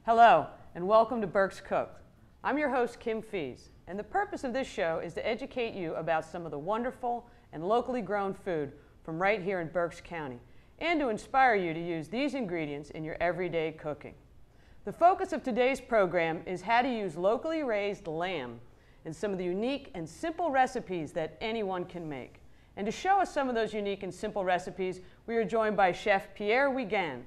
Hello, and welcome to Berks Cooked. I'm your host, Kim Fees, and the purpose of this show is to educate you about some of the wonderful and locally grown food from right here in Berks County, and to inspire you to use these ingredients in your everyday cooking. The focus of today's program is how to use locally raised lamb in some of the unique and simple recipes that anyone can make. And to show us some of those unique and simple recipes, we are joined by Chef Pierre Wiegand,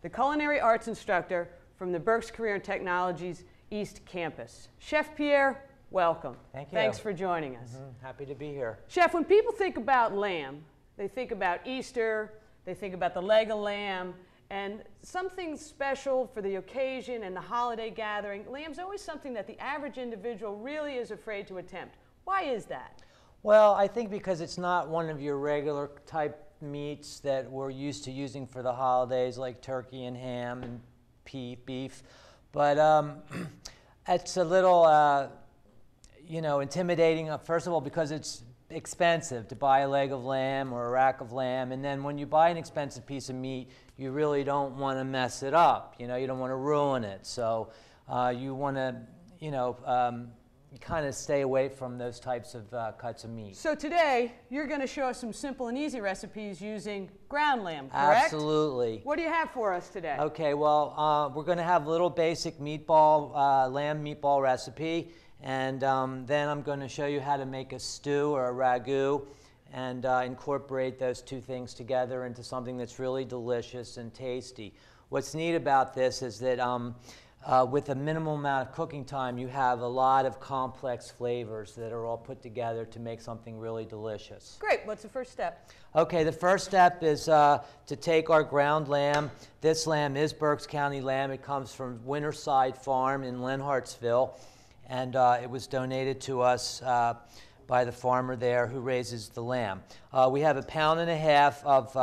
the culinary arts instructor from the Berks Career and Technologies East Campus. Chef Pierre, welcome. Thank you. Thanks for joining us. Happy to be here. Chef, when people think about lamb, they think about Easter, they think about the leg of lamb, and something special for the occasion and the holiday gathering. Lamb's always something that the average individual really is afraid to attempt. Why is that? Well, I think because it's not one of your regular type meats that we're used to using for the holidays, like turkey and ham and beef, but it's a little, intimidating. First of all, because it's expensive to buy a leg of lamb or a rack of lamb, and then when you buy an expensive piece of meat, you really don't want to mess it up. You don't want to ruin it. So you want to, kind of stay away from those types of cuts of meat. So today, you're going to show us some simple and easy recipes using ground lamb, correct? Absolutely. What do you have for us today? Okay, well, we're going to have a little basic meatball, lamb meatball recipe, and then I'm going to show you how to make a stew or a ragu and incorporate those two things together into something that's really delicious and tasty. What's neat about this is that with a minimal amount of cooking time, you have a lot of complex flavors that are all put together to make something really delicious. Great. What's the first step? Okay, the first step is to take our ground lamb. This lamb is Berks County lamb. It comes from Winterside Farm in Lenhartsville, and it was donated to us by the farmer there who raises the lamb. We have 1.5 pounds of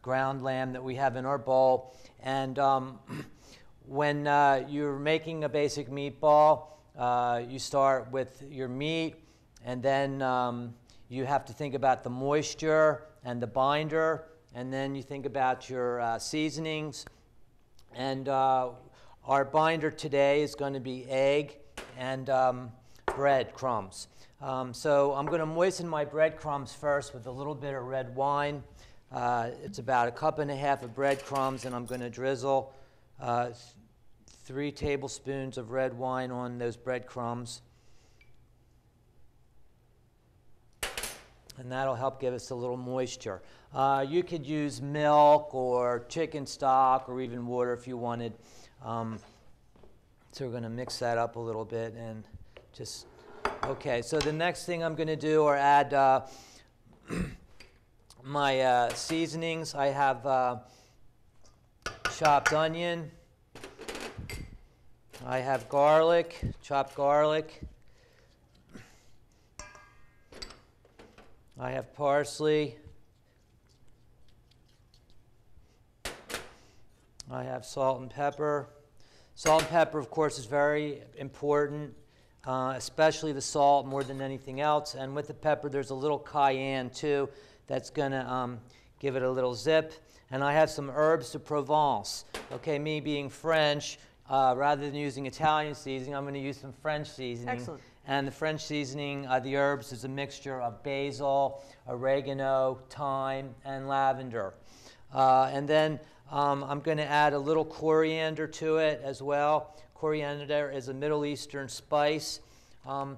ground lamb that we have in our bowl, and when you're making a basic meatball, you start with your meat, and then you have to think about the moisture and the binder, and then you think about your seasonings. And our binder today is going to be egg and bread crumbs. So I'm going to moisten my breadcrumbs first with a little bit of red wine. It's about 1.5 cups of breadcrumbs, and I'm going to drizzle 3 tablespoons of red wine on those breadcrumbs. And that'll help give us a little moisture. You could use milk or chicken stock or even water if you wanted. So we're going to mix that up a little bit and just, okay. So the next thing I'm going to do are add my seasonings. I have chopped onion. I have garlic, chopped garlic. I have parsley. I have salt and pepper. Salt and pepper, of course, is very important, especially the salt more than anything else. And with the pepper, there's a little cayenne, too, that's going to give it a little zip. And I have some herbes de Provence. Okay, me being French, rather than using Italian seasoning, I'm going to use some French seasoning. Excellent. And the French seasoning, the herbs, is a mixture of basil, oregano, thyme, and lavender. And then I'm going to add a little coriander to it as well. Coriander is a Middle Eastern spice, and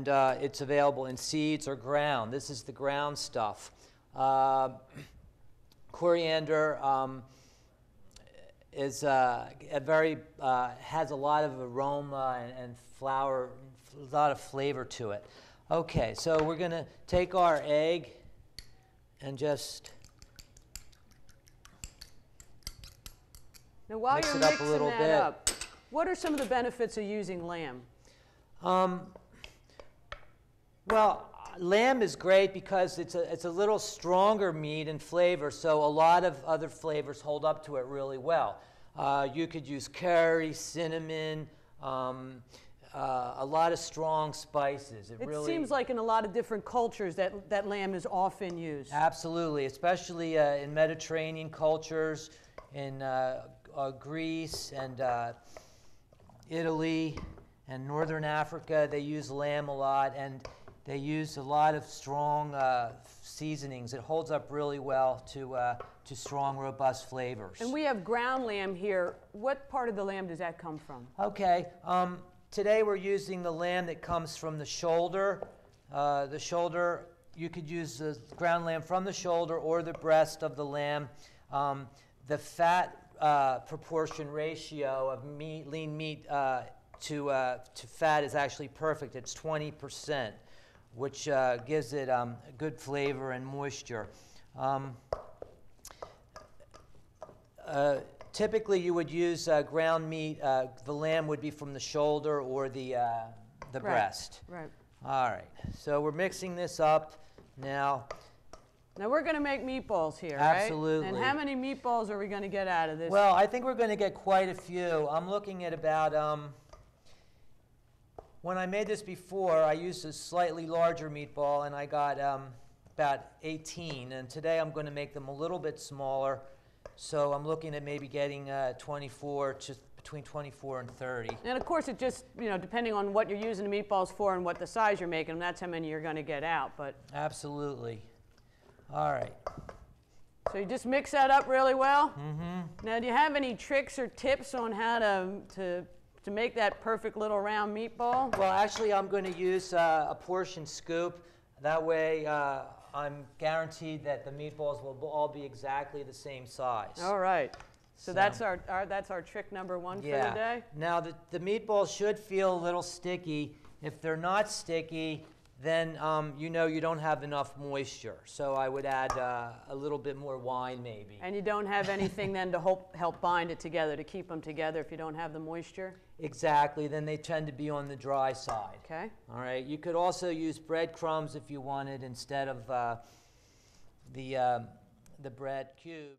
it's available in seeds or ground. This is the ground stuff. Coriander is has a lot of aroma and flower, a lot of flavor to it. Okay, so we're going to take our egg and just Now, while mix you're it up mixing a little that bit. up, what are some of the benefits of using lamb? Well, lamb is great because it's a little stronger meat in flavor, so a lot of other flavors hold up to it really well. You could use curry, cinnamon, a lot of strong spices. It really seems like in a lot of different cultures that lamb is often used. Absolutely, especially in Mediterranean cultures, in Greece and Italy and Northern Africa, they use lamb a lot, and they use a lot of strong seasonings. It holds up really well to strong, robust flavors. And we have ground lamb here. What part of the lamb does that come from? Okay, today we're using the lamb that comes from the shoulder. The shoulder, you could use the ground lamb from the shoulder or the breast of the lamb. The fat proportion ratio of lean meat to fat is actually perfect. It's 20%, which gives it good flavor and moisture. Typically, you would use ground meat. The lamb would be from the shoulder or the breast. Right. All right. So we're mixing this up now. Now we're going to make meatballs here, Absolutely. right? And how many meatballs are we going to get out of this? Well, I think we're going to get quite a few. I'm looking at about, when I made this before, I used a slightly larger meatball, and I got about 18. And today I'm going to make them a little bit smaller. So I'm looking at maybe getting 24, just between 24 and 30. And of course, it just, depending on what you're using the meatballs for and what the size you're making them, that's how many you're going to get out. But Absolutely. All right. So you just mix that up really well? Mm-hmm. Now, do you have any tricks or tips on how to make that perfect little round meatball? Well, actually, I'm going to use a portion scoop. That way, I'm guaranteed that the meatballs will all be exactly the same size. All right. So that's our trick number one for the day? Now, the meatballs should feel a little sticky. If they're not sticky, then you know you don't have enough moisture. So I would add a little bit more wine maybe. And you don't have anything then to help bind it together, to keep them together if you don't have the moisture? Exactly. Then they tend to be on the dry side. Okay. All right. You could also use breadcrumbs if you wanted instead of the bread cube.